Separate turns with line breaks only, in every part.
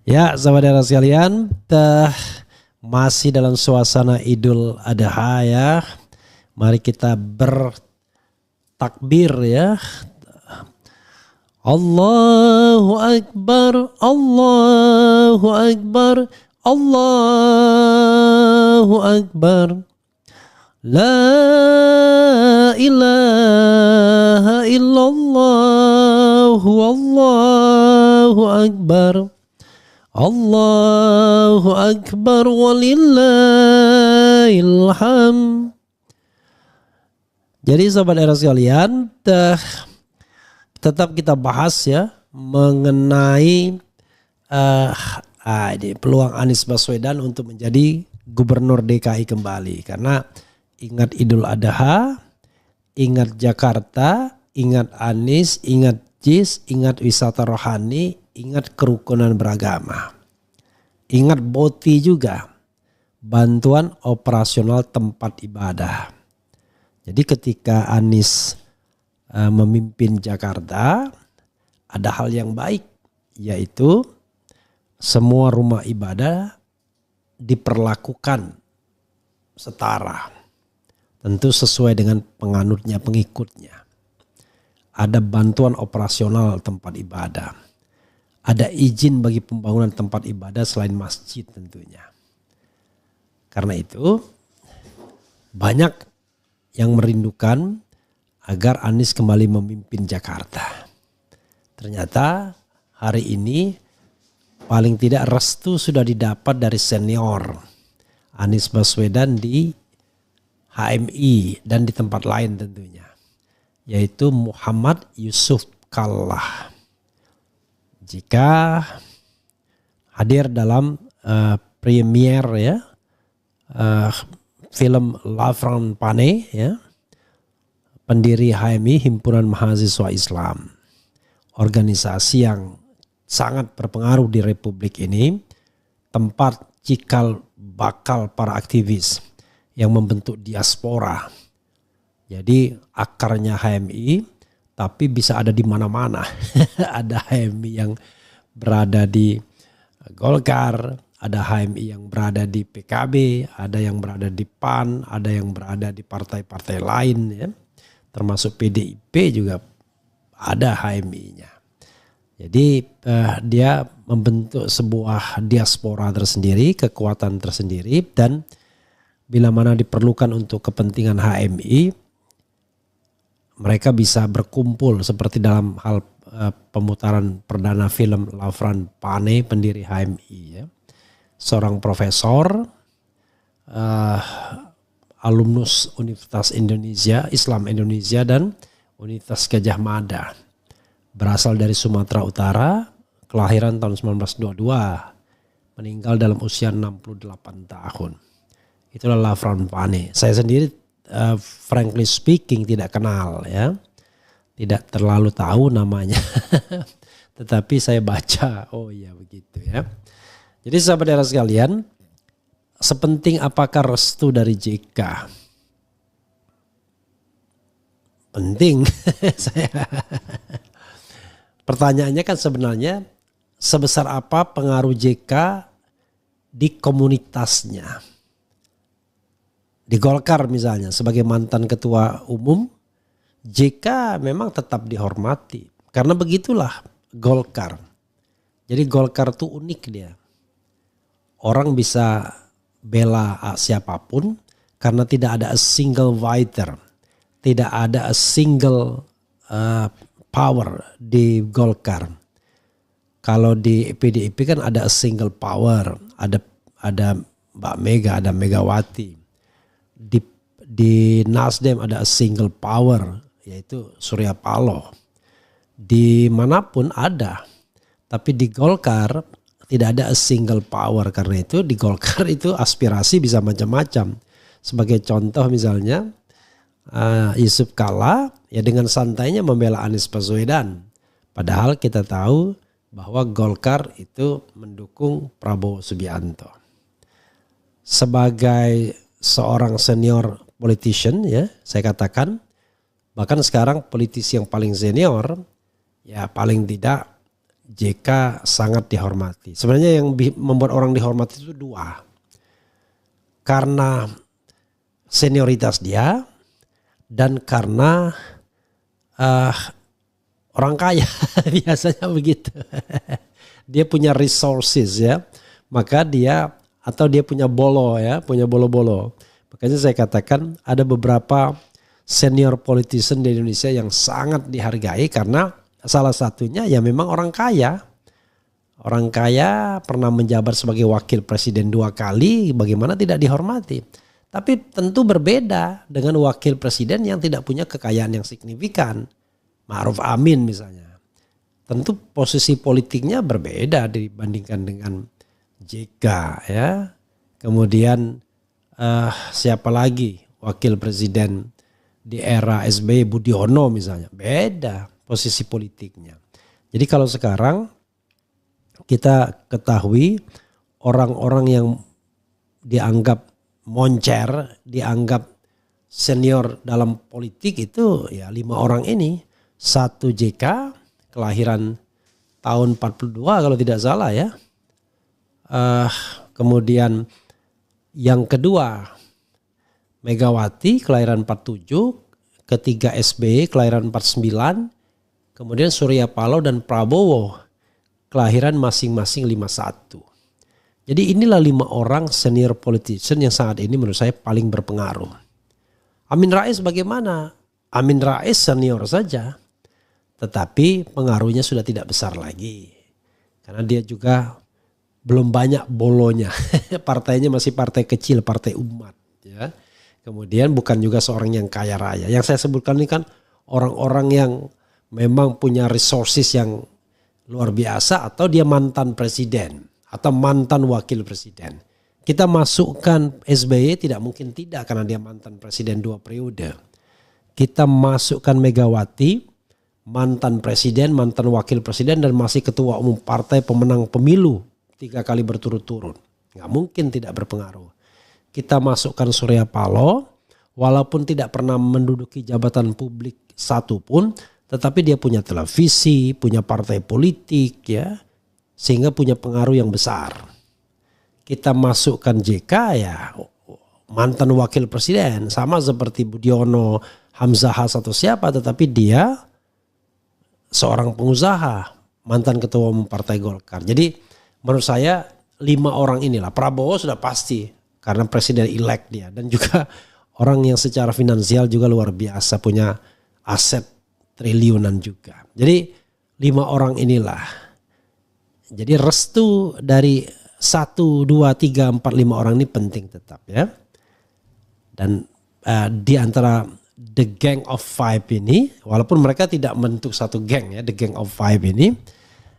Ya, saudara sekalian, masih dalam suasana Idul Adha ya. Mari kita bertakbir ya. Allahu Akbar, Allahu Akbar, Allahu Akbar. La ilaha illallah, Allahu Akbar. Allahu Akbar walillahil hamd. Jadi sahabat sekalian, tetap kita bahas ya mengenai peluang Anies Baswedan untuk menjadi gubernur DKI kembali. Karena ingat Idul Adha, ingat Jakarta, ingat Anies, ingat JIS, ingat wisata rohani, ingat kerukunan beragama. Ingat BOTI juga, bantuan operasional tempat ibadah. Jadi ketika Anies memimpin Jakarta, ada hal yang baik, yaitu semua rumah ibadah diperlakukan setara. Tentu sesuai dengan penganutnya, pengikutnya. Ada bantuan operasional tempat ibadah. Ada izin bagi pembangunan tempat ibadah selain masjid tentunya. Karena itu banyak yang merindukan agar Anies kembali memimpin Jakarta. Ternyata hari ini paling tidak restu sudah didapat dari senior Anies Baswedan di HMI dan di tempat lain tentunya. Yaitu Muhammad Yusuf Kalla. Jika hadir dalam premier ya film Lavran Pane ya, pendiri HMI, Himpunan Mahasiswa Islam, organisasi yang sangat berpengaruh di Republik ini, tempat cikal bakal para aktivis yang membentuk diaspora. Jadi akarnya HMI tapi bisa ada di mana-mana. Ada HMI yang berada di Golkar, ada HMI yang berada di PKB, ada yang berada di PAN, ada yang berada di partai-partai lain ya. Termasuk PDIP juga ada HMI-nya. Jadi dia membentuk sebuah diaspora tersendiri, kekuatan tersendiri, dan bila mana diperlukan untuk kepentingan HMI, mereka bisa berkumpul seperti dalam hal pemutaran perdana film Lavran Pane, pendiri HMI ya. Seorang profesor, alumnus Universitas Indonesia, Islam Indonesia dan Universitas Gajah Mada. Berasal dari Sumatera Utara, kelahiran tahun 1922, meninggal dalam usia 68 tahun. Itulah Lavran Pane. Saya sendiri frankly speaking tidak kenal ya. Tidak terlalu tahu namanya. Tetapi saya baca, oh iya begitu ya. Jadi sahabat sekalian, sepenting apakah restu dari JK? Penting. Pertanyaannya kan sebenarnya sebesar apa pengaruh JK di komunitasnya? Di Golkar misalnya sebagai mantan ketua umum, JK memang tetap dihormati. Karena begitulah Golkar. Jadi Golkar tuh unik dia. Orang bisa bela siapapun karena tidak ada a single fighter. Tidak ada a single power di Golkar. Kalau di PDIP kan ada a single power. Ada Mbak Mega, ada Megawati. Di Nasdem ada a single power, yaitu Surya Paloh. Di manapun ada, tapi di Golkar tidak ada a single power. Karena itu di Golkar itu aspirasi bisa macam-macam. Sebagai contoh misalnya Yusuf Kalla ya dengan santainya membela Anies Baswedan. Padahal kita tahu bahwa Golkar itu mendukung Prabowo Subianto. Sebagai seorang senior politician ya, saya katakan bahkan sekarang politisi yang paling senior ya paling tidak JK sangat dihormati. Sebenarnya yang membuat orang dihormati itu dua. Karena senioritas dia dan karena orang kaya. Biasanya begitu. Dia punya resources ya. Maka dia atau dia punya bolo-bolo. Makanya saya katakan ada beberapa senior politician di Indonesia yang sangat dihargai karena salah satunya ya memang orang kaya. Orang kaya pernah menjabat sebagai wakil presiden 2 kali, bagaimana tidak dihormati. Tapi tentu berbeda dengan wakil presiden yang tidak punya kekayaan yang signifikan. Ma'ruf Amin misalnya. Tentu posisi politiknya berbeda dibandingkan dengan JK ya. Kemudian siapa lagi wakil presiden di era SBY, Budiono misalnya, beda posisi politiknya. Jadi kalau sekarang kita ketahui orang-orang yang dianggap moncer, dianggap senior dalam politik itu ya 5 orang ini. 1 JK kelahiran tahun 42 kalau tidak salah ya. Kemudian yang kedua Megawati kelahiran 47, ketiga SBY kelahiran 49, kemudian Surya Paloh dan Prabowo kelahiran masing-masing 51. Jadi inilah 5 orang senior politician yang saat ini menurut saya paling berpengaruh. Amin Rais bagaimana? Amin Rais senior saja, tetapi pengaruhnya sudah tidak besar lagi. Karena dia juga belum banyak bolonya. Partainya masih partai kecil, partai umat. Ya. Kemudian bukan juga seorang yang kaya raya. Yang saya sebutkan ini kan orang-orang yang memang punya resources yang luar biasa atau dia mantan presiden atau mantan wakil presiden. Kita masukkan SBY tidak mungkin tidak karena dia mantan presiden 2 periode. Kita masukkan Megawati, mantan presiden, mantan wakil presiden dan masih ketua umum partai pemenang pemilu 3 kali berturut-turut. Nggak mungkin tidak berpengaruh. Kita masukkan Surya Paloh, walaupun tidak pernah menduduki jabatan publik satu pun, tetapi dia punya televisi, punya partai politik ya, sehingga punya pengaruh yang besar. Kita masukkan JK ya mantan wakil presiden, sama seperti Budiono, Hamzah Has atau siapa, tetapi dia seorang pengusaha, mantan ketua umum partai Golkar. Jadi menurut saya 5 orang inilah. Prabowo sudah pasti karena presiden elect dia dan juga orang yang secara finansial juga luar biasa, punya aset triliunan juga. Jadi 5 orang inilah. Jadi restu dari 1, 2, 3, 4, 5 orang ini penting tetap ya. Dan di antara the gang of 5 ini, walaupun mereka tidak membentuk satu geng ya, the gang of 5 ini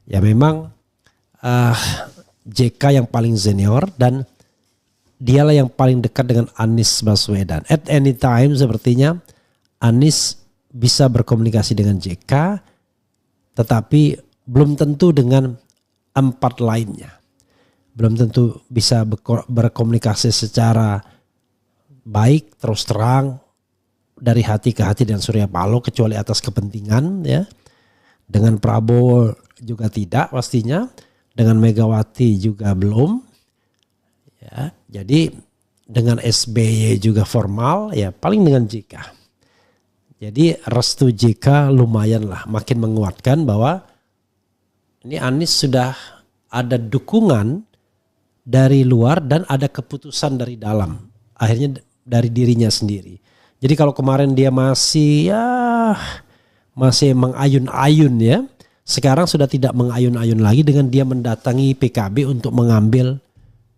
ya memang JK yang paling senior dan dialah yang paling dekat dengan Anies Baswedan. At any time sepertinya Anies bisa berkomunikasi dengan JK, tetapi belum tentu dengan 4 lainnya. Belum tentu bisa berkomunikasi secara baik, terus terang, dari hati ke hati dengan Surya Paloh, kecuali atas kepentingan ya. Dengan Prabowo juga tidak pastinya. Dengan Megawati juga belum. Ya, jadi dengan SBY juga formal ya paling dengan JK. Jadi restu JK lumayan lah, makin menguatkan bahwa ini Anies sudah ada dukungan dari luar dan ada keputusan dari dalam. Akhirnya dari dirinya sendiri. Jadi kalau kemarin dia masih mengayun-ayun ya. Sekarang sudah tidak mengayun-ayun lagi dengan dia mendatangi PKB untuk mengambil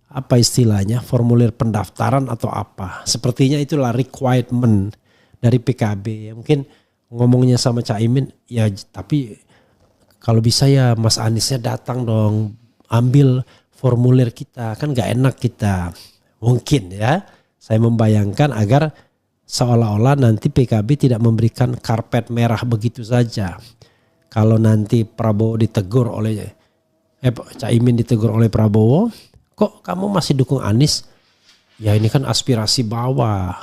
apa istilahnya, formulir pendaftaran atau apa. Sepertinya itulah requirement dari PKB. Mungkin ngomongnya sama Caimin, ya tapi kalau bisa ya Mas Aniesnya datang dong, ambil formulir kita, kan gak enak kita. Mungkin ya, saya membayangkan agar seolah-olah nanti PKB tidak memberikan karpet merah begitu saja. Kalau nanti Prabowo ditegur oleh Caimin ditegur oleh Prabowo, kok kamu masih dukung Anies? Ya ini kan aspirasi bawah.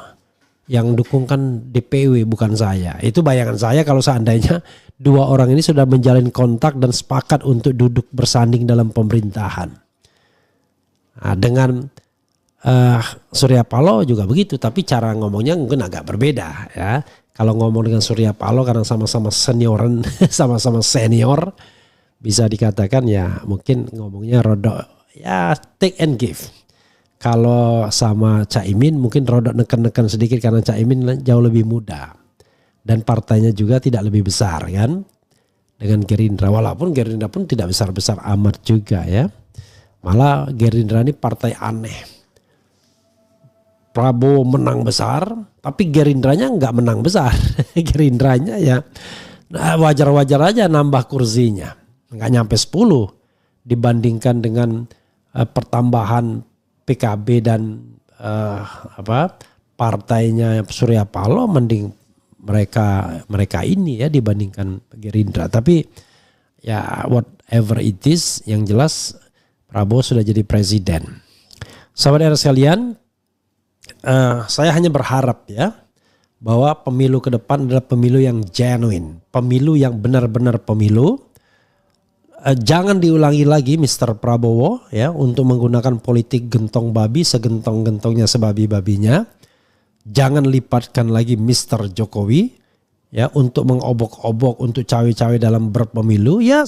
Yang dukung kan DPW bukan saya. Itu bayangan saya kalau seandainya dua orang ini sudah menjalin kontak dan sepakat untuk duduk bersanding dalam pemerintahan. Nah, dengan Surya Paloh juga begitu, tapi cara ngomongnya mungkin agak berbeda ya. Kalau ngomong dengan Surya Paloh karena sama-sama senioran, sama-sama senior, bisa dikatakan ya mungkin ngomongnya rodok ya take and give. Kalau sama Caimin mungkin rodok neken-neken sedikit karena Caimin jauh lebih muda. Dan partainya juga tidak lebih besar kan. Dengan Gerindra. Walaupun Gerindra pun tidak besar-besar amat juga ya. Malah Gerindra ini partai aneh. Prabowo menang besar tapi Gerindranya nggak menang besar. Gerindranya ya wajar-wajar aja nambah kursinya. Nggak nyampe 10 dibandingkan dengan pertambahan PKB dan partainya Surya Paloh, mending mereka ini ya dibandingkan Gerindra. Tapi ya whatever it is, yang jelas Prabowo sudah jadi presiden. Sahabat sekalian, saya hanya berharap ya bahwa pemilu ke depan adalah pemilu yang genuine, pemilu yang benar-benar pemilu. Jangan diulangi lagi Mr. Prabowo ya untuk menggunakan politik gentong babi segentong-gentongnya sebabi-babinya. Jangan lipatkan lagi Mr. Jokowi ya untuk mengobok-obok untuk cawe-cawe dalam berpemilu. Ya